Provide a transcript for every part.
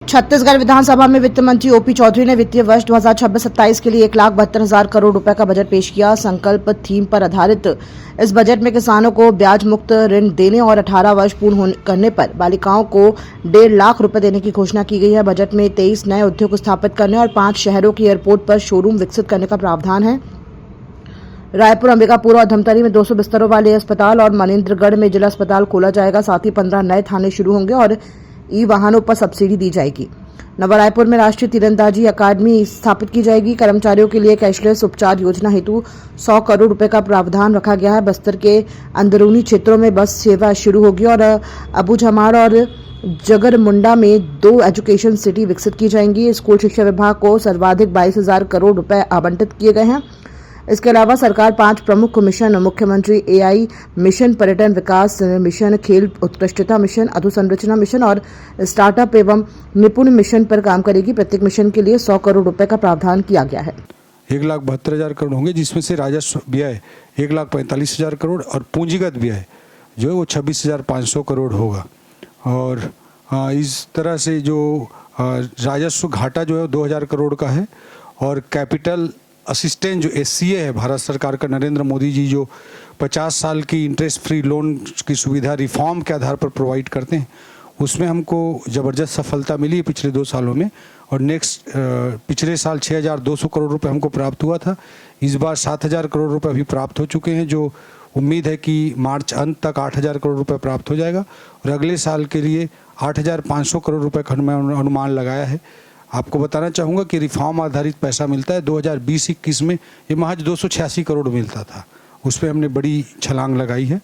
छत्तीसगढ़ विधानसभा में वित्त मंत्री ओपी चौधरी ने वित्तीय वर्ष 2026-27 के लिए 1,72,000 करोड़ रुपए का बजट पेश किया। संकल्प थीम पर आधारित इस बजट में किसानों को ब्याज मुक्त ऋण देने और 18 वर्ष पूर्ण करने पर बालिकाओं को 1.5 लाख रुपए देने की घोषणा की गई है। बजट में 23 नए उद्योग स्थापित करने और 5 शहरों की एयरपोर्ट पर शोरूम विकसित करने का प्रावधान है। रायपुर, अंबिकापुर और धमतरी में 200 बिस्तरों वाले अस्पताल और मनेन्द्रगढ़ में जिला अस्पताल खोला जाएगा। साथ ही 15 नए थाने शुरू होंगे और ई वाहनों पर सब्सिडी दी जाएगी। नवा रायपुर में राष्ट्रीय तीरंदाजी अकादमी स्थापित की जाएगी। कर्मचारियों के लिए कैशलेस उपचार योजना हेतु 100 करोड़ रुपए का प्रावधान रखा गया है। बस्तर के अंदरूनी क्षेत्रों में बस सेवा शुरू होगी और अबूझमाड़ और जगरमुंडा में 2 एजुकेशन सिटी विकसित की जाएंगी। स्कूल शिक्षा विभाग को सर्वाधिक 22,000 करोड़ रुपए आवंटित किए गए हैं। इसके अलावा सरकार 5 प्रमुख मिशन मुख्यमंत्री एआई मिशन, पर्यटन विकास मिशन, खेल उत्कृष्टता मिशन, अधोसंरचना मिशन और स्टार्टअप एवं निपुण मिशन पर काम करेगी। प्रत्येक मिशन के लिए 100 करोड़ रुपए का प्रावधान किया गया है। 1,72,000 करोड़ होंगे, जिसमें से राजस्व व्यय 1,45,000 करोड़ और पूंजीगत व्यय जो है वो 26,500 करोड़ होगा। और इस तरह से जो राजस्व घाटा जो है 2,000 करोड़ का है। और कैपिटल असिस्टेंट जो SCA है भारत सरकार का, नरेंद्र मोदी जी जो 50 साल की इंटरेस्ट फ्री लोन की सुविधा रिफॉर्म के आधार पर प्रोवाइड करते हैं, उसमें हमको ज़बरदस्त सफलता मिली पिछले 2 सालों में। और पिछले साल 6,200 करोड़ रुपए हमको प्राप्त हुआ था। इस बार 7,000 करोड़ रुपए अभी प्राप्त हो चुके हैं, जो उम्मीद है कि मार्च अंत तक 8,000 करोड़ रुपए प्राप्त हो जाएगा। और अगले साल के लिए 8,500 करोड़ रुपए का अनुमान लगाया है। आपको बताना चाहूँगा कि रिफॉर्म आधारित पैसा मिलता है। 2020-21 में ये महज 286 करोड़ मिलता था, उस पर हमने बड़ी छलांग लगाई है।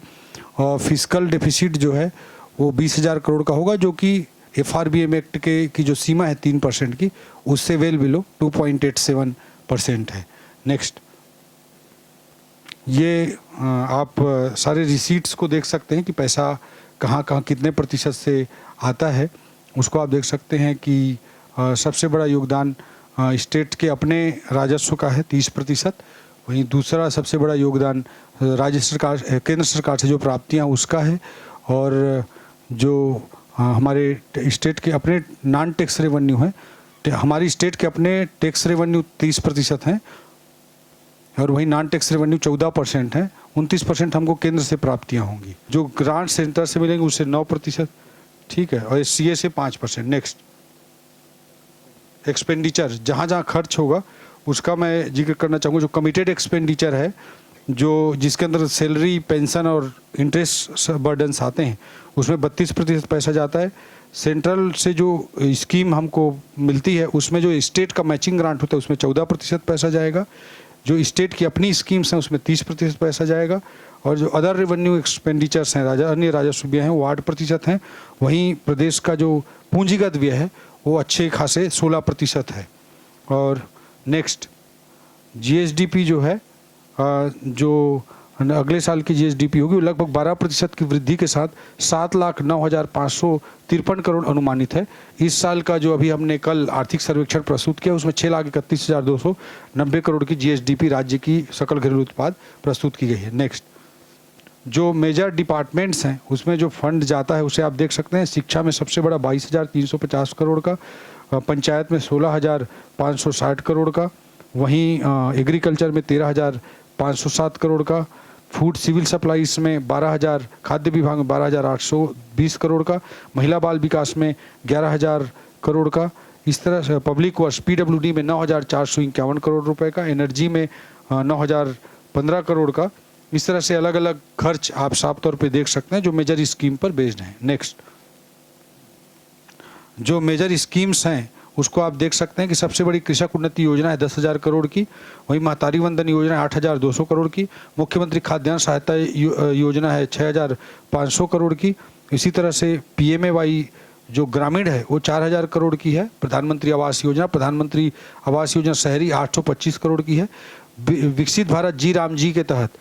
और फिस्कल डेफिसिट जो है वो 20,000 करोड़ का होगा, जो कि FRBM एक्ट की जो सीमा है 3% की, उससे वेल बिलो 2.87% है। नेक्स्ट, ये आप सारे रिसीट्स को देख सकते हैं कि पैसा कहाँ कहाँ कितने प्रतिशत से आता है, उसको आप देख सकते हैं कि सबसे बड़ा योगदान स्टेट के अपने राजस्व का है 30%। वहीं दूसरा सबसे बड़ा योगदान राज्य सरकार, केंद्र सरकार से जो प्राप्तियां उसका है। और जो हमारे स्टेट के अपने नॉन टैक्स रेवेन्यू है, हमारी स्टेट के अपने टैक्स रेवेन्यू 30% हैं और वहीं नॉन टैक्स रेवेन्यू 14% है। 29% हमको केंद्र से प्राप्तियां होंगी। जो ग्रांट सेंटर से मिलेंगे उससे 9%, ठीक है, और SCA से 5%। नेक्स्ट, एक्सपेंडिचर, जहाँ जहाँ खर्च होगा उसका मैं जिक्र करना चाहूँगा। जो कमिटेड एक्सपेंडिचर है, जो जिसके अंदर सैलरी, पेंशन और इंटरेस्ट बर्डन्स आते हैं, उसमें 32% पैसा जाता है। सेंट्रल से जो स्कीम हमको मिलती है उसमें जो स्टेट का मैचिंग ग्रांट होता है उसमें 14% पैसा जाएगा। जो स्टेट की अपनी स्कीम्स हैं उसमें 30% पैसा जाएगा। और जो अदर रेवेन्यू एक्सपेंडिचर्स हैं, अन्य राजस्व व्यय हैं, वो 8% हैं। वहीं प्रदेश का जो पूंजीगत व्यय है वो अच्छे खासे 16% है। और नेक्स्ट, GSDP जो है, जो अगले साल की GSDP होगी वो लगभग 12% की वृद्धि के साथ 7,09,553 करोड़ अनुमानित है। इस साल का जो अभी हमने कल आर्थिक सर्वेक्षण प्रस्तुत किया उसमें 6,31,290 करोड़ की GSDP राज्य की सकल घरेलू उत्पाद प्रस्तुत की गई है। नेक्स्ट, जो मेजर डिपार्टमेंट्स हैं उसमें जो फंड जाता है उसे आप देख सकते हैं। शिक्षा में सबसे बड़ा 22,350 करोड़ का, पंचायत में 16,560 करोड़ का, वहीं एग्रीकल्चर में 13,507 करोड़ का, फूड सिविल सप्लाईज में 12,000, खाद्य विभाग में 12,820 करोड़ का, महिला बाल विकास में 11,000 करोड़ का। इस तरह से पब्लिक वर्क्स PWD में 9,451 करोड़ रुपए का, एनर्जी में 9,015 करोड़ का। इस तरह से अलग अलग खर्च आप साफ तौर पे देख सकते हैं जो मेजर स्कीम पर बेस्ड हैं। नेक्स्ट, जो मेजर स्कीम्स हैं उसको आप देख सकते हैं कि सबसे बड़ी कृषक उन्नति योजना है 10,000 करोड़ की, वहीं महतारी वंदन योजना है 8,200 करोड़ की, मुख्यमंत्री खाद्यान्न सहायता योजना है 6,500 करोड़ की। इसी तरह से PMAY जो ग्रामीण है वो 4,000 करोड़ की है। प्रधानमंत्री आवास योजना शहरी 825 करोड़ की है। विकसित भारत जी राम जी के तहत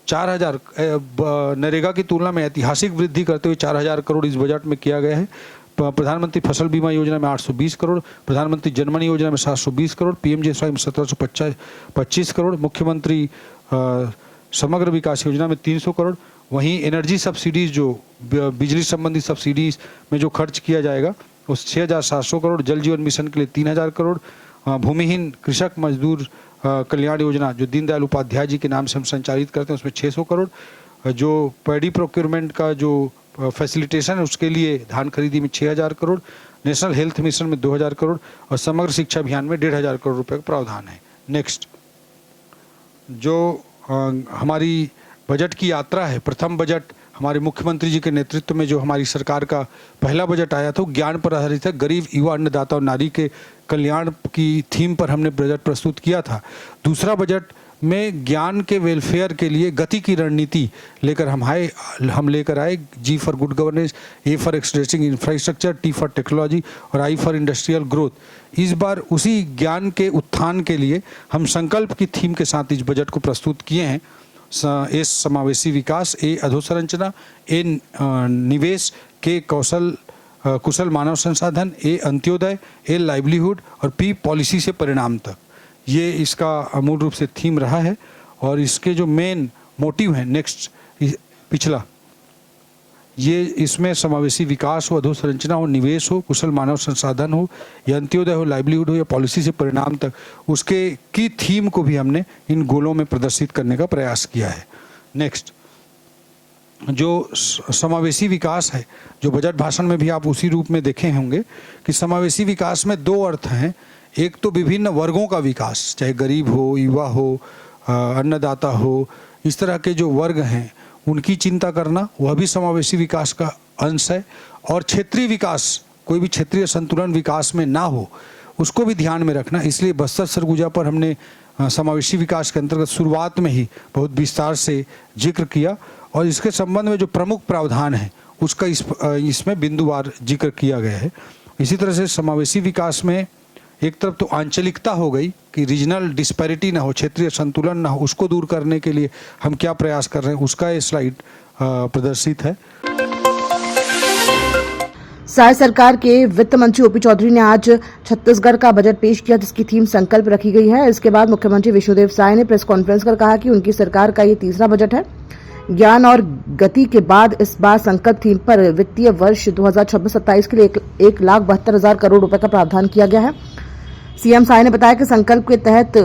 4,000 नरेगा की तुलना में ऐतिहासिक वृद्धि करते हुए 4,000 करोड़ इस बजट में किया गया है। प्रधानमंत्री फसल बीमा योजना में 820 करोड़, प्रधानमंत्री जनधन योजना में 720 करोड़, PMJSY में 1,725 करोड़, मुख्यमंत्री समग्र विकास योजना में 300 करोड़। वहीं एनर्जी सब्सिडीज, जो बिजली संबंधी सब्सिडीज में जो खर्च किया जाएगा उस 6,700 करोड़, जल जीवन मिशन के लिए 3,000 करोड़, भूमिहीन कृषक मजदूर कल्याण योजना जो दीनदयाल उपाध्याय जी के नाम से हम संचालित करते हैं उसमें 600 करोड़, जो पैडी प्रोक्योरमेंट का जो फैसिलिटेशन है उसके लिए धान खरीदी में 6,000 करोड़, नेशनल हेल्थ मिशन में 2,000 करोड़ और समग्र शिक्षा अभियान में 1,500 करोड़ रुपए का प्रावधान है। नेक्स्ट, जो हमारी बजट की यात्रा है, प्रथम बजट हमारे मुख्यमंत्री जी के नेतृत्व में जो हमारी सरकार का पहला बजट आया था वो ज्ञान पर आधारित है। गरीब, युवा, अन्नदाता और नारी के कल्याण की थीम पर हमने बजट प्रस्तुत किया था। दूसरा बजट में ज्ञान के वेलफेयर के लिए गति की रणनीति लेकर हम लेकर आए। G for good governance, A for extending infrastructure, T for technology और आई फॉर इंडस्ट्रियल ग्रोथ। इस बार उसी ज्ञान के उत्थान के लिए हम संकल्प की थीम के साथ इस बजट को प्रस्तुत किए हैं। ए समावेशी विकास, ए अधोसंरचना, ए निवेश, के कुशल मानव संसाधन, ए अंत्योदय, ए लाइवलीहुड और पी पॉलिसी से परिणाम तक। ये इसका मूल रूप से थीम रहा है और इसके जो मेन मोटिव हैं, नेक्स्ट पिछला, ये इसमें समावेशी विकास हो, अधोसंरचना हो, निवेश हो, कुशल मानव संसाधन हो, या अंत्योदय हो, लाइवलीहुड हो या पॉलिसी से परिणाम तक, उसके की थीम को भी हमने इन गोलों में प्रदर्शित करने का प्रयास किया है। नेक्स्ट, जो समावेशी विकास है, जो बजट भाषण में भी आप उसी रूप में देखे होंगे कि समावेशी विकास में दो अर्थ हैं। एक तो विभिन्न वर्गों का विकास, चाहे गरीब हो, युवा हो, अन्नदाता हो, इस तरह के जो वर्ग हैं उनकी चिंता करना, वह भी समावेशी विकास का अंश है। और क्षेत्रीय विकास, कोई भी क्षेत्रीय संतुलन विकास में ना हो उसको भी ध्यान में रखना। इसलिए बस्तर सरगुजा पर हमने समावेशी विकास के अंतर्गत शुरुआत में ही बहुत विस्तार से जिक्र किया और इसके संबंध में जो प्रमुख प्रावधान है उसका इसमें बिंदुवार जिक्र किया गया है। इसी तरह से समावेशी विकास में एक तरफ तो आंचलिकता हो गई कि रीजनल डिस्पैरिटी ना हो, क्षेत्रीय संतुलन ना हो, उसको दूर करने के लिए हम क्या प्रयास कर रहे हैं उसका ये स्लाइड प्रदर्शित है। राज्य सरकार के वित्त मंत्री ओपी चौधरी ने आज छत्तीसगढ़ का बजट पेश किया जिसकी थीम संकल्प रखी गई है। इसके बाद मुख्यमंत्री विष्णुदेव साय ने प्रेस कॉन्फ्रेंस कर कहा कि उनकी सरकार का ये तीसरा बजट है। ज्ञान और गति के बाद इस बार संकल्प थीम पर वित्तीय वर्ष 2026-27 के लिए 1,72,000 करोड़ रुपए का प्रावधान किया गया है। सीएम साय ने बताया कि संकल्प के तहत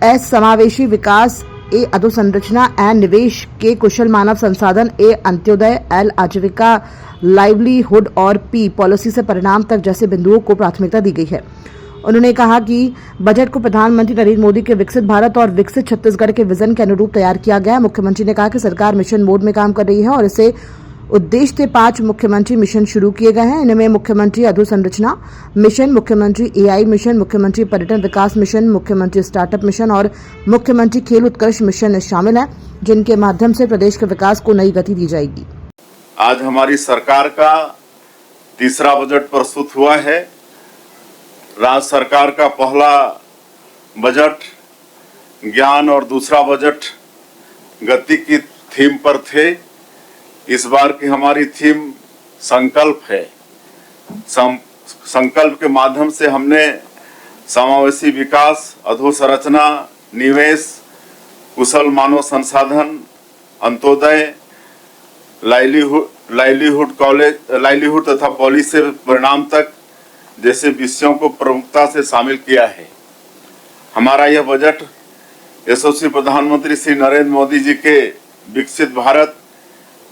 एस समावेशी विकास, ए अधोसंरचना, एन निवेश, के कुशल मानव संसाधन, ए अंत्योदय, एल आजीविका, लाइवलीहुड और पी पॉलिसी से परिणाम तक जैसे बिंदुओं को प्राथमिकता दी गई है। उन्होंने कहा कि बजट को प्रधानमंत्री नरेंद्र मोदी के विकसित भारत और विकसित छत्तीसगढ़ के विजन के अनुरूप तैयार किया गया है। मुख्यमंत्री ने कहा कि सरकार मिशन मोड में काम कर रही है और इसे उद्देश्य से 5 मुख्यमंत्री मिशन शुरू किए गए हैं। इनमें मुख्यमंत्री अधोसंरचना मिशन, मुख्यमंत्री एआई मिशन, मुख्यमंत्री पर्यटन विकास मिशन, मुख्यमंत्री स्टार्टअप मिशन और मुख्यमंत्री खेल उत्कर्ष मिशन शामिल हैं, जिनके माध्यम से प्रदेश के विकास को नई गति दी जाएगी। आज हमारी सरकार का तीसरा बजट प्रस्तुत हुआ है। राज्य सरकार का पहला बजट ज्ञान और दूसरा बजट गति की थीम पर थे। इस बार की हमारी थीम संकल्प है। संकल्प के माध्यम से हमने समावेशी विकास, अधोसंरचना, निवेश, कुशल मानव संसाधन, अंत्योदय, लाइवलीहुड तथा पॉलिसी से परिणाम तक जैसे विषयों को प्रमुखता से शामिल किया है। हमारा यह बजट यशस्वी प्रधानमंत्री श्री नरेंद्र मोदी जी के विकसित भारत,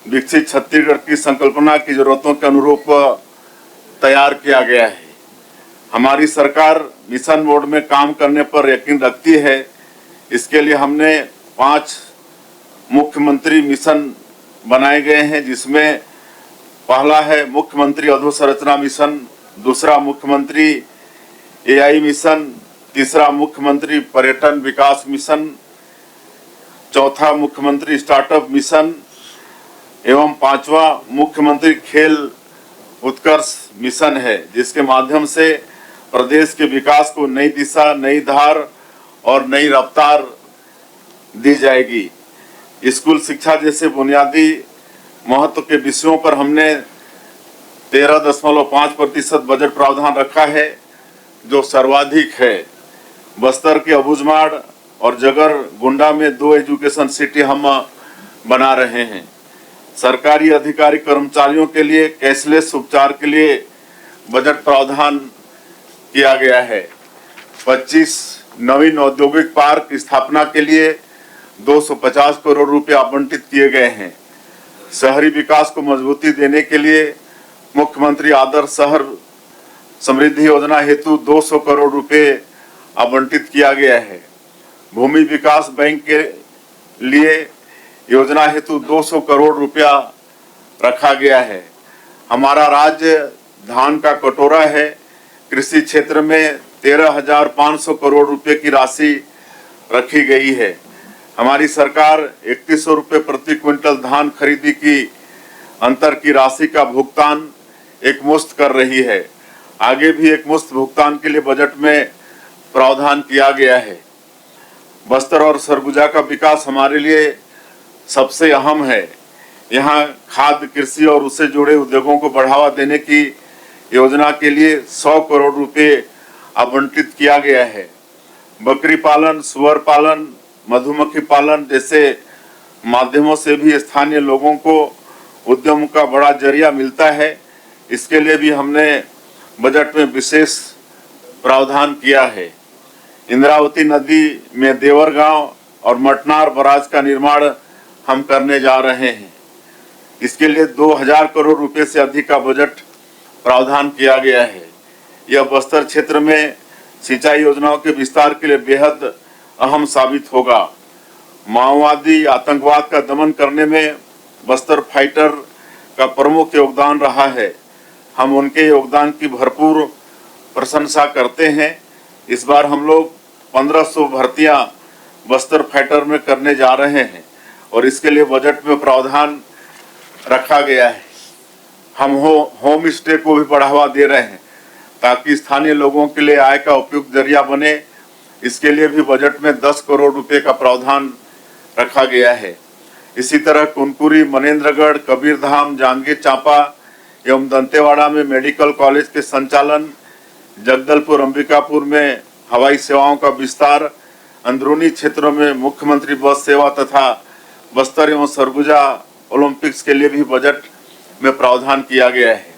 विकसित छत्तीसगढ़ की संकल्पना की जरूरतों के अनुरूप तैयार किया गया है। हमारी सरकार मिशन मोड में काम करने पर यकीन रखती है। इसके लिए हमने 5 मुख्यमंत्री मिशन बनाए गए हैं, जिसमें पहला है मुख्यमंत्री अधोसंरचना मिशन, दूसरा मुख्यमंत्री एआई मिशन, तीसरा मुख्यमंत्री पर्यटन विकास मिशन, चौथा मुख्यमंत्री स्टार्टअप मिशन एवं 5वां मुख्यमंत्री खेल उत्कर्ष मिशन है, जिसके माध्यम से प्रदेश के विकास को नई दिशा, नई धार और नई रफ्तार दी जाएगी। स्कूल शिक्षा जैसे बुनियादी महत्व के विषयों पर हमने 13.5% बजट प्रावधान रखा है, जो सर्वाधिक है। बस्तर के अबूझमाड़ और जगर गुंडा में 2 एजुकेशन सिटी हम बना रहे हैं। सरकारी अधिकारी कर्मचारियों के लिए कैशलेस उपचार के लिए बजट प्रावधान किया गया है। 25 नवीन औद्योगिक पार्क स्थापना के लिए 250 करोड़ रुपए आवंटित किए गए हैं। शहरी विकास को मजबूती देने के लिए मुख्यमंत्री आदर्श शहर समृद्धि योजना हेतु 200 करोड़ रुपए आवंटित किया गया है। भूमि विकास बैंक के लिए योजना हेतु 200 करोड़ रुपया रखा गया है। हमारा राज्य धान का कटोरा है। कृषि क्षेत्र में 13,500 करोड़ रुपए की राशि रखी गई है। हमारी सरकार 3100 रुपए प्रति क्विंटल धान खरीदी की अंतर की राशि का भुगतान एकमुश्त कर रही है। आगे भी एकमुश्त भुगतान के लिए बजट में प्रावधान किया गया है। बस्तर और सरगुजा का विकास हमारे लिए सबसे अहम है। यहाँ खाद्य, कृषि और उससे जुड़े उद्योगों को बढ़ावा देने की योजना के लिए 100 करोड़ रुपए आवंटित किया गया है। बकरी पालन, सुअर पालन, मधुमक्खी पालन जैसे माध्यमों से भी स्थानीय लोगों को उद्यम का बड़ा जरिया मिलता है। इसके लिए भी हमने बजट में विशेष प्रावधान किया है। इंद्रावती नदी में देवर गांव और मटनार बराज का निर्माण हम करने जा रहे हैं। इसके लिए 2000 करोड़ रुपए से अधिक का बजट प्रावधान किया गया है। यह बस्तर क्षेत्र में सिंचाई योजनाओं के विस्तार के लिए बेहद अहम साबित होगा। माओवादी आतंकवाद का दमन करने में बस्तर फाइटर का प्रमुख योगदान रहा है। हम उनके योगदान की भरपूर प्रशंसा करते हैं। इस बार हम लोग 1500 भर्तियां बस्तर फाइटर में करने जा रहे हैं और इसके लिए बजट में प्रावधान रखा गया है। हम होम स्टे को भी बढ़ावा दे रहे हैं ताकि स्थानीय लोगों के लिए आय का उपयुक्त जरिया बने। इसके लिए भी बजट में 10 करोड़ रुपए का प्रावधान रखा गया है। इसी तरह कुनकुरी, मनेंद्रगढ़, कबीरधाम, जांजगीर चांपा एवं दंतेवाड़ा में मेडिकल कॉलेज के संचालन, जगदलपुर, अंबिकापुर में हवाई सेवाओं का विस्तार, अंदरूनी क्षेत्रों में मुख्यमंत्री बस सेवा तथा बस्तर एवं सरगुजा ओलंपिक्स के लिए भी बजट में प्रावधान किया गया है।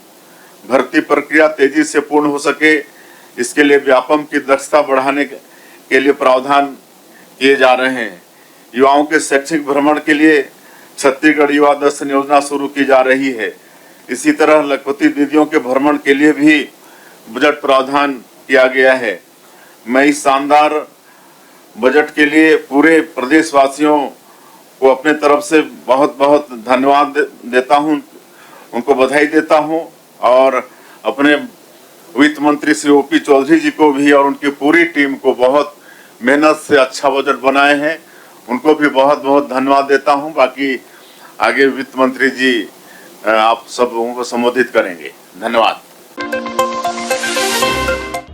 भर्ती प्रक्रिया तेजी से पूर्ण हो सके, इसके लिए व्यापम की दक्षता बढ़ाने के लिए प्रावधान किए जा रहे हैं। युवाओं के शैक्षिक भ्रमण के लिए छत्तीसगढ़ युवा दर्शन योजना शुरू की जा रही है। इसी तरह लखपति दीदियों के भ्रमण के लिए भी बजट प्रावधान किया गया है। मैं इस शानदार बजट के लिए पूरे प्रदेशवासियों को अपने तरफ से बहुत बहुत धन्यवाद देता हूं, उनको बधाई देता हूं और अपने वित्त मंत्री श्री ओपी चौधरी जी को भी और उनकी पूरी टीम को बहुत मेहनत से अच्छा बजट बनाए हैं, उनको भी बहुत बहुत धन्यवाद देता हूं। बाकी आगे वित्त मंत्री जी आप सब लोगों को संबोधित करेंगे। धन्यवाद।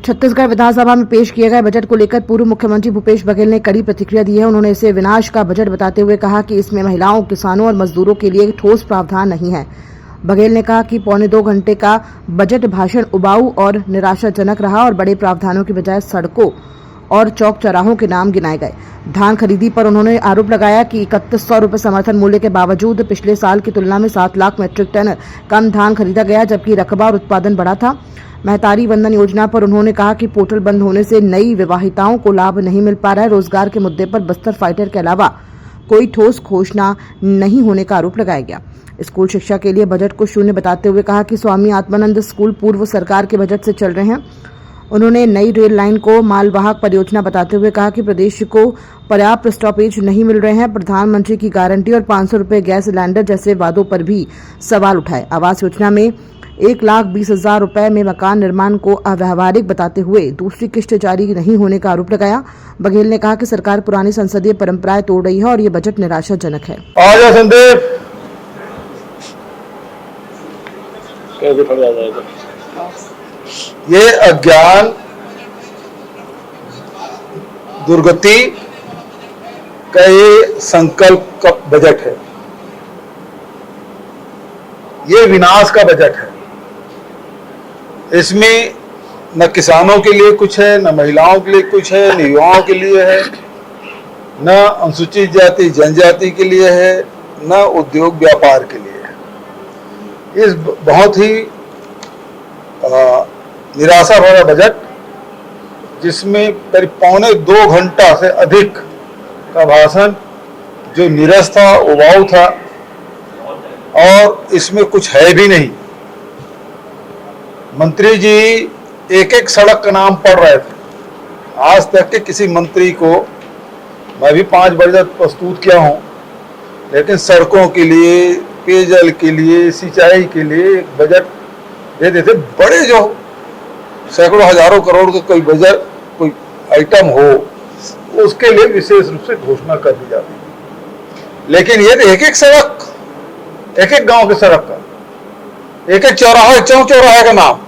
छत्तीसगढ़ विधानसभा में पेश किए गए बजट को लेकर पूर्व मुख्यमंत्री भूपेश बघेल ने कड़ी प्रतिक्रिया दी है। उन्होंने इसे विनाश का बजट बताते हुए कहा कि इसमें महिलाओं, किसानों और मजदूरों के लिए ठोस प्रावधान नहीं है। बघेल ने कहा कि 1.25 घंटे का बजट भाषण उबाऊ और निराशाजनक रहा और बड़े प्रावधानों की बजाय सड़कों और चौक चौराहों के नाम गिनाए गए। धान खरीदी पर उन्होंने आरोप लगाया कि 3100 रुपए समर्थन मूल्य के बावजूद पिछले साल की तुलना में 7 लाख मीट्रिक टन कम धान खरीदा गया, जबकि रकबा और उत्पादन बढ़ा था। महतारी वंदन योजना पर उन्होंने कहा कि पोर्टल बंद होने से नई विवाहिताओं को लाभ नहीं मिल पा रहा है। रोजगार के मुद्दे पर बस्तर फाइटर के अलावा कोई ठोस घोषणा नहीं होने का आरोप लगाया गया। स्कूल शिक्षा के लिए बजट को शून्य बताते हुए कहा कि स्वामी आत्मानंद स्कूल पूर्व सरकार के बजट से चल रहे हैं। उन्होंने नई रेल लाइन को मालवाहक परियोजना बताते हुए कहा कि प्रदेश को पर्याप्त स्टॉपेज नहीं मिल रहे हैं। प्रधानमंत्री की गारंटी और 500 रुपए गैस सिलेंडर जैसे वादों पर भी सवाल उठाए। आवास योजना में 1,20,000 रुपए में मकान निर्माण को अव्यावहारिक बताते हुए दूसरी किस्त जारी नहीं होने का आरोप लगाया। बघेल ने कहा कि सरकार पुरानी संसदीय परंपराएं तोड़ रही है और ये बजट निराशाजनक है। ये अज्ञान, दुर्गति का ये संकल्प का बजट है। ये विनाश का बजट है। इसमें न किसानों के लिए कुछ है, न महिलाओं के लिए कुछ है, न युवाओं के लिए है, न अनुसूचित जाति जनजाति के लिए है, न उद्योग व्यापार के लिए है। इस बहुत ही निराशा भरा बजट, जिसमें करीब पौने 2 घंटा से अधिक का भाषण जो नीरस था, उबाऊ था और इसमें कुछ है भी नहीं। मंत्री जी एक एक सड़क का नाम पढ़ रहे थे। आज तक के किसी मंत्री को, मैं भी 5 बजट प्रस्तुत किया हूं, लेकिन सड़कों के लिए, पेयजल के लिए, सिंचाई के लिए एक बजट दे देते। बड़े जो सैकड़ों हजारों करोड़ का कोई बजट, कोई आइटम हो, उसके लिए विशेष रूप से घोषणा कर दी जाती है। लेकिन ये एक एक सड़क, एक एक गांव के सड़क का, एक एक चौराहा, चौराहे का नाम,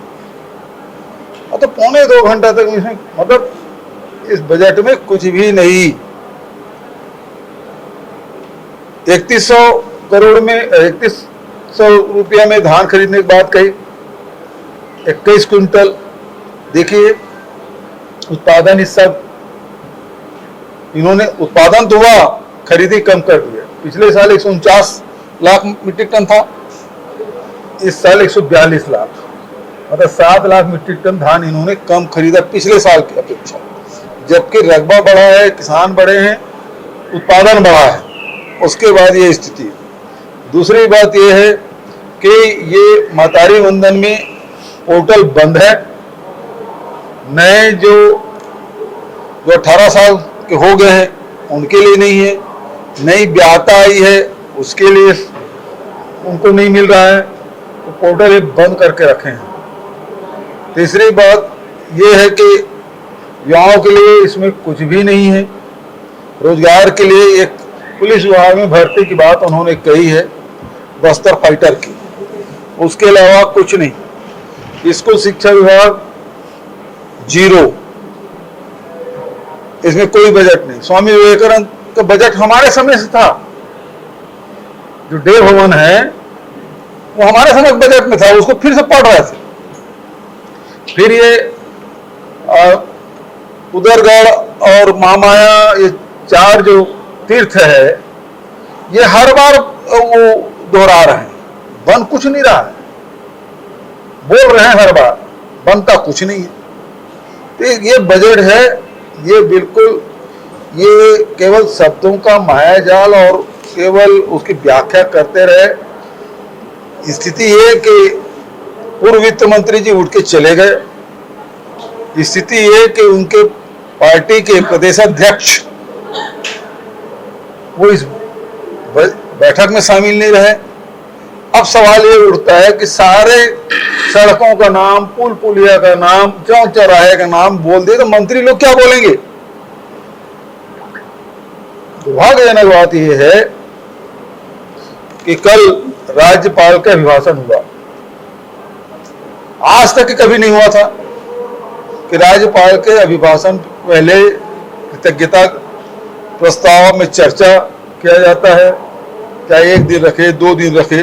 तो पौने 2 घंटा तक इसमें, मतलब इस बजट में कुछ भी नहीं। 3100 करोड़ में, 3100 रुपया में धान खरीदने की बात कही, 21 क्विंटल। देखिए उत्पादन, इस सब इन्होंने उत्पादन तो हुआ, खरीदी कम कर दिया। पिछले साल 149 लाख मीट्रिक टन था, इस साल 142 लाख, मतलब 7 लाख मीट्रिक टन धान इन्होंने कम खरीदा पिछले साल की अपेक्षा। जबकि रकबा बढ़ा है, किसान बढ़े हैं, उत्पादन बढ़ा है, उसके बाद ये स्थिति। दूसरी बात ये है कि ये महतारी वंदन में पोर्टल बंद है। नए जो 18 साल के हो गए हैं उनके लिए नहीं है, नई ब्याहता आई है उसके लिए उनको नहीं मिल रहा है, तो पोर्टल एक बंद करके रखे हैं। तीसरी बात यह है कि युवाओं के लिए इसमें कुछ भी नहीं है। रोजगार के लिए एक पुलिस विभाग में भर्ती की बात उन्होंने कही है, बस्तर फाइटर की, उसके अलावा कुछ नहीं। स्कूल शिक्षा विभाग जीरो, इसमें कोई बजट नहीं। स्वामी विवेकानंद का बजट हमारे समय से था, जो डे भवन है वो हमारे समय बजट में था, उसको फिर से पढ़ रहे थे। फिर ये उदरगढ़ और महामाया, ये 4 जो तीर्थ है, ये हर बार वो दोहरा रहे हैं, बन कुछ नहीं रहा है, बोल रहे हैं हर बार, बनता कुछ नहीं है। तो ये बजट है, ये बिल्कुल, ये केवल शब्दों का मायाजाल और केवल उसकी व्याख्या करते रहे। स्थिति ये कि पूर्व वित्त मंत्री जी उठ के चले गए। स्थिति ये कि उनके पार्टी के प्रदेशाध्यक्ष वो इस बैठक में शामिल नहीं रहे। अब सवाल ये उठता है कि सारे सड़कों का नाम, पुल पुलिया का नाम, चौराहे का नाम बोल दिए तो मंत्री लोग क्या बोलेंगे। दुर्भाग्यजनक बात यह है कि कल राज्यपाल का अभिभाषण हुआ। आज तक कभी नहीं हुआ था कि राज्यपाल के अभिभाषण पहले कृतज्ञता प्रस्ताव में चर्चा किया जाता है, चाहे 1 दिन रखे, 2 दिन रखे,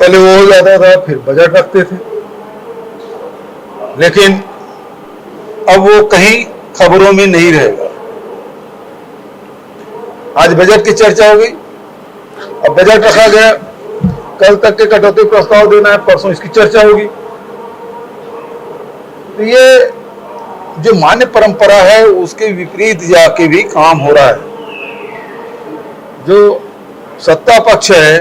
पहले वो हो जाता था, फिर बजट रखते थे। लेकिन अब वो कहीं खबरों में नहीं रहेगा। आज बजट की चर्चा हो गई, अब बजट रखा गया, कल तक के कटौती प्रस्ताव देना है, परसों इसकी चर्चा होगी। तो ये जो मान्य परंपरा है उसके विपरीत जाके भी काम हो रहा है। जो सत्ता पक्ष है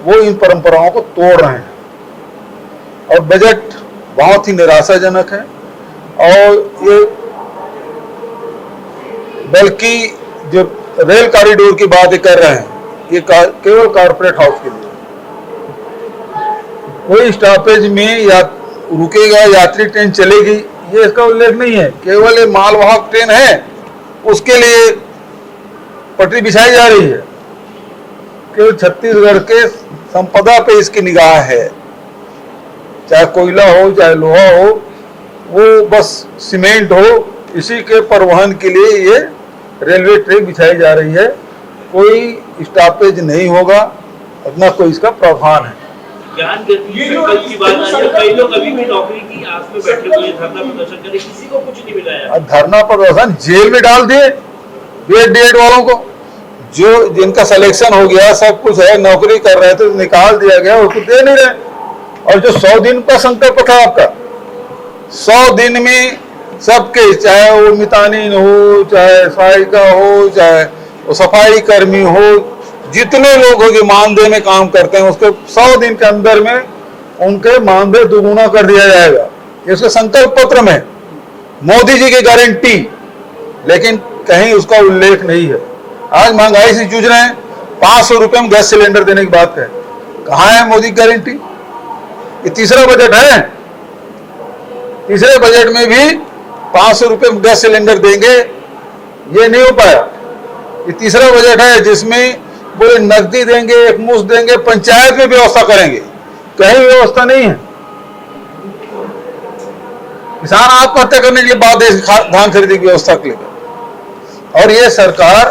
वो इन परंपराओं को तोड़ रहे हैं और बजट बहुत ही निराशाजनक है। और ये बल्कि जो रेल कॉरिडोर की बात कर रहे हैं, ये केवल कॉर्पोरेट हाउस के लिए, कोई स्टॉपेज में या रुकेगा, यात्री ट्रेन चलेगी, ये इसका उल्लेख नहीं है। केवल ये मालवाहक ट्रेन है, उसके लिए पटरी बिछाई जा रही है। केवल छत्तीसगढ़ के संपदा पे इसकी निगाह है, चाहे कोयला हो, चाहे लोहा हो, वो बस सीमेंट हो, इसी के परिवहन के लिए ये रेलवे ट्रैक बिछाई जा रही है। कोई स्टॉपेज नहीं होगा, न कोई इसका प्रावधान है। ज्ञान गति की बात आई है, कई लोग अभी भी नौकरी की आस में बैठे हुए धरना प्रदर्शन करें, किसी को कुछ नहीं मिला है। धरना प्रदर्शन जेल में डाल दिए बीएड वालों को, जो जिनका सिलेक्शन हो गया, सब कुछ है, नौकरी कर रहे थे, निकाल दिया गया, उसको दे नहीं रहे। और जो 100 दिन का संकल्प था आपका, 100 दिन में सबके, चाहे वो मितानिन हो, चाहे सहायिका हो, चाहे वो सफाई कर्मी हो, जितने लोग हो जो मानदेय में काम करते हैं, उसके 100 दिन के अंदर में उनके मानदेय दोगुना कर दिया जाएगा। ये उसके संकल्प पत्र में मोदी जी की गारंटी, लेकिन कहीं उसका उल्लेख नहीं है। आज महंगाई से जूझ रहे हैं, 500 रुपए में गैस सिलेंडर देने की बात है, कहाँ है मोदी की गारंटी? ये तीसरा बजट है, तीसरे बजट में भी 500 रुपए में गैस सिलेंडर देंगे, ये नहीं हो पाया। ये तीसरा बजट है जिसमें बोले नकदी देंगे, एक मुश्त देंगे, पंचायत में व्यवस्था करेंगे, कहीं व्यवस्था नहीं है। किसान आत्महत्या करने के लिए बाध्य धान खरीदने की व्यवस्था के लिए, और ये सरकार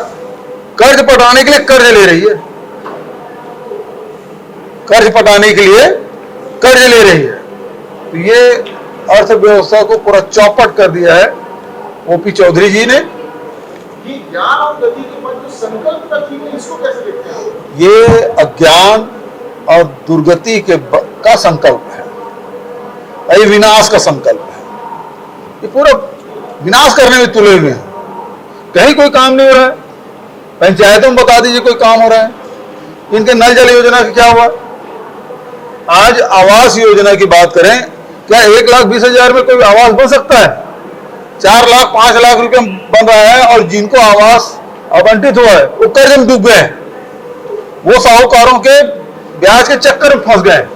कर्ज पटाने के लिए कर्ज ले रही है, कर्ज पटाने के लिए कर्ज ले रही है। तो ये अर्थव्यवस्था को पूरा चौपट कर दिया है ओपी चौधरी जी ने। ये ज्ञान और गति के मध्य जो संकल्प रखी है, इसको कैसे देखते हैं? ये अज्ञान और दुर्गति का संकल्प है, ये विनाश का संकल्प है। ये पूरा विनाश करने में तुले हुए हैं, कहीं कोई काम नहीं हो रहा है। पंचायतों में बता दीजिए कोई काम हो रहा है। इनके नल जल योजना का क्या हुआ? आज आवास योजना की बात करें, क्या 1,20,000 में कोई आवास बन सकता है? 4 लाख 5 लाख रुपए बन रहा है, और जिनको आवास आवंटित हुआ है वो कर्ज में डूब गए, वो साहूकारों के ब्याज के चक्कर में फंस गए।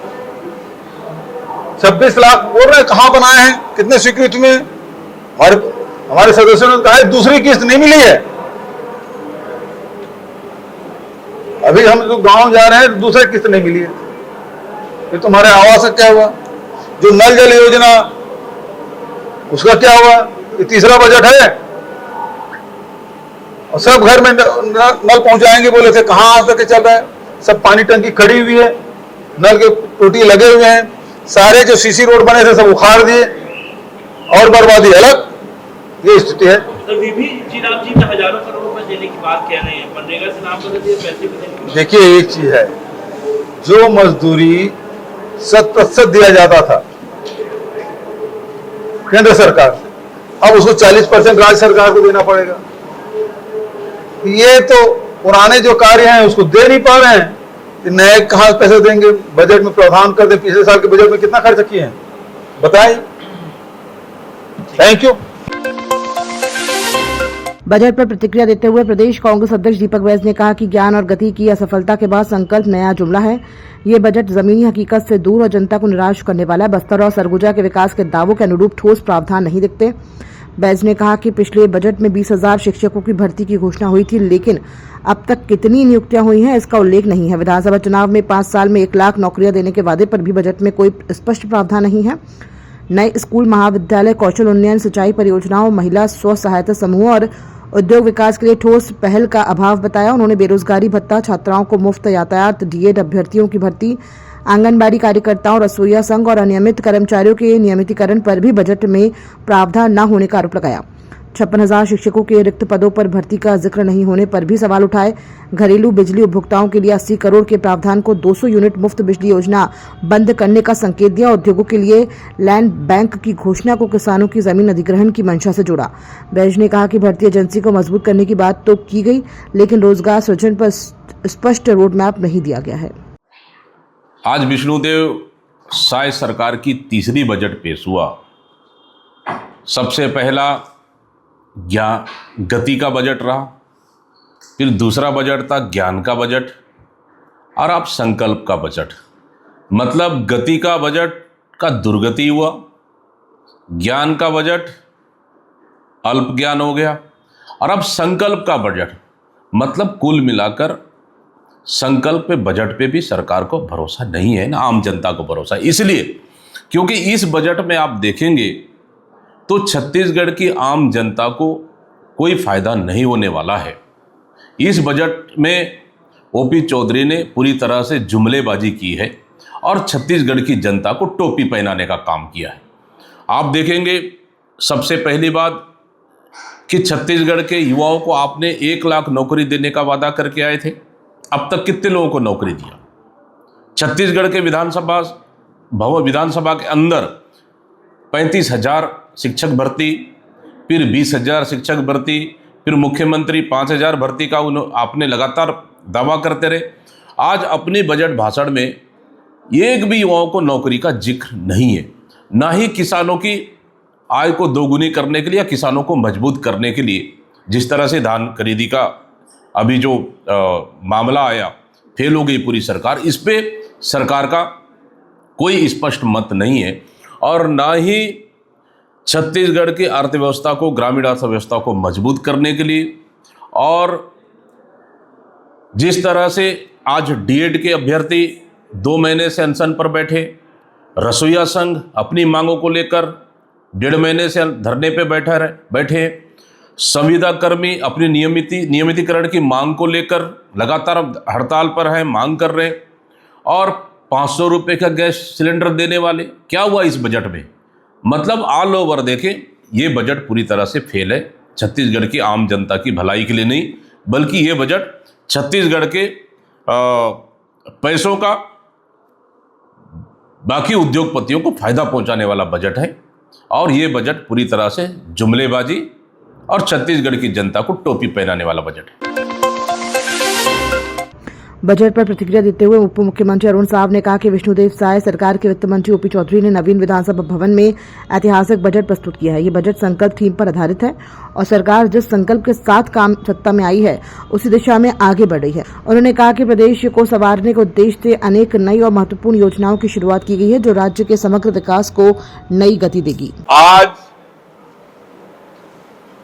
26 लाख बोल रहे हैं, कहां बनाए हैं, कितने स्वीकृति में? हमारे सदस्यों ने कहा है दूसरी किस्त नहीं मिली है। अभी हम जो गांव जा रहे हैं, दूसरी किस्त नहीं मिली है। फिर तुम्हारे आवास का क्या हुआ? जो नल जल योजना, उसका क्या हुआ? ये तीसरा बजट है, और सब घर में नल पहुंचाएंगे बोले थे, कहां आज तक चल रहा है? सब पानी टंकी खड़ी हुई है, नल के टूटी लगे हुए हैं, सारे जो सीसी रोड बने थे सब उखाड़ दिए, और बर्बादी अलग। ये स्थिति है। तो जी राम जी में हजारों करोड़ रुपए देने की बात कह रहे हैं, मनरेगा से नाम बदल दिए, पैसे भी देने। देखिए एक चीज है, जो मजदूरी 100% दिया जाता था केंद्र सरकार से, अब उसको 40% राज्य सरकार को देना पड़ेगा। ये तो पुराने जो कार्य हैं उसको दे नहीं पा रहे हैं, नए कहां पैसे देंगे? बजट में प्रावधान कर दे, पिछले साल के बजट में कितना खर्च किए हैं बताइए। Thank you. बजट पर प्रतिक्रिया देते हुए प्रदेश कांग्रेस अध्यक्ष दीपक बैज ने कहा कि ज्ञान और गति की असफलता के बाद संकल्प नया जुमला है। ये बजट जमीनी हकीकत से दूर और जनता को निराश करने वाला है। बस्तर और सरगुजा के विकास के दावों के अनुरूप ठोस प्रावधान नहीं दिखते। बैज ने कहा कि पिछले बजट में 20,000 शिक्षकों की भर्ती की घोषणा हुई थी, लेकिन अब तक कितनी नियुक्तियां हुई हैं इसका उल्लेख नहीं है। विधानसभा चुनाव में 5 साल में 1 लाख नौकरियां देने के वादे पर भी बजट में कोई स्पष्ट प्रावधान नहीं है। नए स्कूल, महाविद्यालय, कौशल उन्नयन, सिंचाई परियोजनाओं, महिला स्व सहायता समूह और उद्योग विकास के लिए ठोस पहल का अभाव बताया। उन्होंने बेरोजगारी भत्ता, छात्राओं को मुफ्त यातायात, डीएड अभ्यर्थियों की भर्ती, आंगनबाड़ी कार्यकर्ताओं, रसोईया संघ और अनियमित कर्मचारियों के नियमितीकरण पर भी बजट में प्रावधान न होने का आरोप लगाया। 56,000 शिक्षकों के रिक्त पदों पर भर्ती का जिक्र नहीं होने पर भी सवाल उठाए। घरेलू बिजली उपभोक्ताओं के लिए 80 करोड़ के प्रावधान को 200 यूनिट मुफ्त बिजली योजना बंद करने का संकेत दिया। उद्योगों के लिए लैंड बैंक की घोषणा को किसानों की जमीन अधिग्रहण की मंशा से जोड़ा। बैज ने कहा कि भर्ती एजेंसी को मजबूत करने की बात तो की गई, लेकिन रोजगार सृजन पर स्पष्ट रोड मैप नहीं दिया गया है। आज विष्णुदेव साय सरकार की तीसरी बजट पेश हुआ। सबसे पहला गति का बजट रहा, फिर दूसरा बजट था ज्ञान का बजट, और अब संकल्प का बजट। मतलब गति का बजट का दुर्गति हुआ, ज्ञान का बजट अल्प ज्ञान हो गया, और अब संकल्प का बजट। मतलब कुल मिलाकर संकल्प पे, बजट पे भी सरकार को भरोसा नहीं है, ना आम जनता को भरोसा। इसलिए क्योंकि इस बजट में आप देखेंगे तो छत्तीसगढ़ की आम जनता को कोई फायदा नहीं होने वाला है। इस बजट में ओपी चौधरी ने पूरी तरह से जुमलेबाजी की है और छत्तीसगढ़ की जनता को टोपी पहनाने का काम किया है। आप देखेंगे सबसे पहली बात कि छत्तीसगढ़ के युवाओं को आपने 1 लाख नौकरी देने का वादा करके आए थे। अब तक कितने लोगों को नौकरी दिया? छत्तीसगढ़ के विधानसभा भवन विधानसभा के अंदर 35,000 शिक्षक भर्ती, फिर 20,000 शिक्षक भर्ती, फिर मुख्यमंत्री 5,000 भर्ती का आपने लगातार दावा करते रहे। आज अपनी बजट भाषण में एक भी युवाओं को नौकरी का जिक्र नहीं है, ना ही किसानों की आय को दोगुनी करने के लिए या किसानों को मजबूत करने के लिए। जिस तरह से धान खरीदी का अभी जो मामला आया, फेल हो गई पूरी सरकार, इस पे सरकार का कोई स्पष्ट मत नहीं है। और ना ही छत्तीसगढ़ की अर्थव्यवस्था को, ग्रामीण अर्थव्यवस्था को मजबूत करने के लिए, और जिस तरह से आज डीएड के अभ्यर्थी 2 महीने से अनशन पर बैठे, रसोईया संघ अपनी मांगों को लेकर 1.5 महीने से धरने पे बैठे, संविदा कर्मी अपनी नियमितीकरण की मांग को लेकर लगातार हड़ताल पर हैं, मांग कर रहे हैं, और 500 रुपये का गैस सिलेंडर देने वाले। क्या हुआ इस बजट में? मतलब ऑल ओवर देखें, ये बजट पूरी तरह से फेल है। छत्तीसगढ़ की आम जनता की भलाई के लिए नहीं, बल्कि ये बजट छत्तीसगढ़ के पैसों का बाकी उद्योगपतियों को फायदा पहुंचाने वाला बजट है। और ये बजट पूरी तरह से जुमलेबाजी और छत्तीसगढ़ की जनता को टोपी पहनाने वाला बजट है। बजट पर प्रतिक्रिया देते हुए उप मुख्यमंत्री अरुण साव ने कहा कि विष्णुदेव साय सरकार के वित्त मंत्री ओपी चौधरी ने नवीन विधानसभा भवन में ऐतिहासिक बजट प्रस्तुत किया है। ये बजट संकल्प थीम पर आधारित है और सरकार जिस संकल्प के साथ काम सत्ता में आई है उसी दिशा में आगे बढ़ रही है। उन्होंने कहा कि प्रदेश को संवारने के उद्देश्य से अनेक नई और महत्वपूर्ण योजनाओं की शुरुआत की गई है जो राज्य के समग्र विकास को नई गति देगी। आज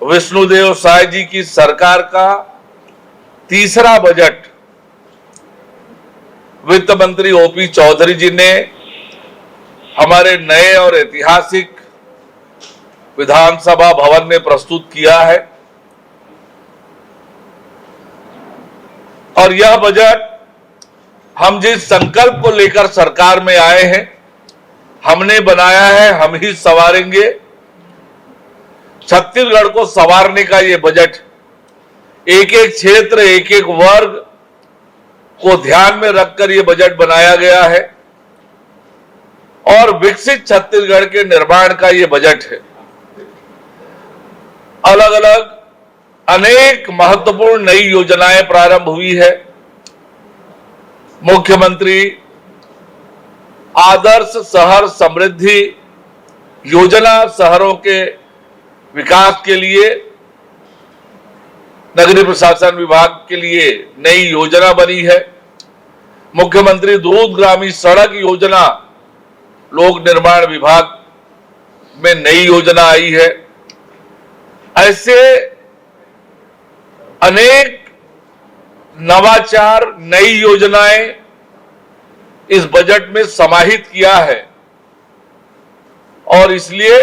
विष्णुदेव साय जी की सरकार का तीसरा बजट वित्त मंत्री ओपी चौधरी जी ने हमारे नए और ऐतिहासिक विधानसभा भवन में प्रस्तुत किया है। और यह बजट हम जिस संकल्प को लेकर सरकार में आए हैं, हमने बनाया है हम ही संवारेंगे, छत्तीसगढ़ को संवारने का ये बजट एक एक क्षेत्र, एक एक वर्ग को ध्यान में रखकर यह बजट बनाया गया है और विकसित छत्तीसगढ़ के निर्माण का यह बजट है। अलग अलग अनेक महत्वपूर्ण नई योजनाएं प्रारंभ हुई है। मुख्यमंत्री आदर्श शहर समृद्धि योजना शहरों के विकास के लिए नगरीय प्रशासन विभाग के लिए नई योजना बनी है। मुख्यमंत्री दूरगामी सड़क योजना लोक निर्माण विभाग में नई योजना आई है। ऐसे अनेक नवाचार, नई योजनाएं इस बजट में समाहित किया है और इसलिए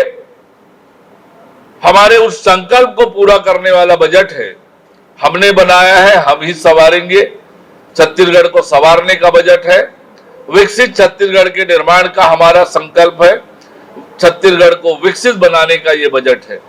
हमारे उस संकल्प को पूरा करने वाला बजट है। हमने बनाया है हम ही संवारेंगे, छत्तीसगढ़ को संवारने का बजट है। विकसित छत्तीसगढ़ के निर्माण का हमारा संकल्प है, छत्तीसगढ़ को विकसित बनाने का यह बजट है।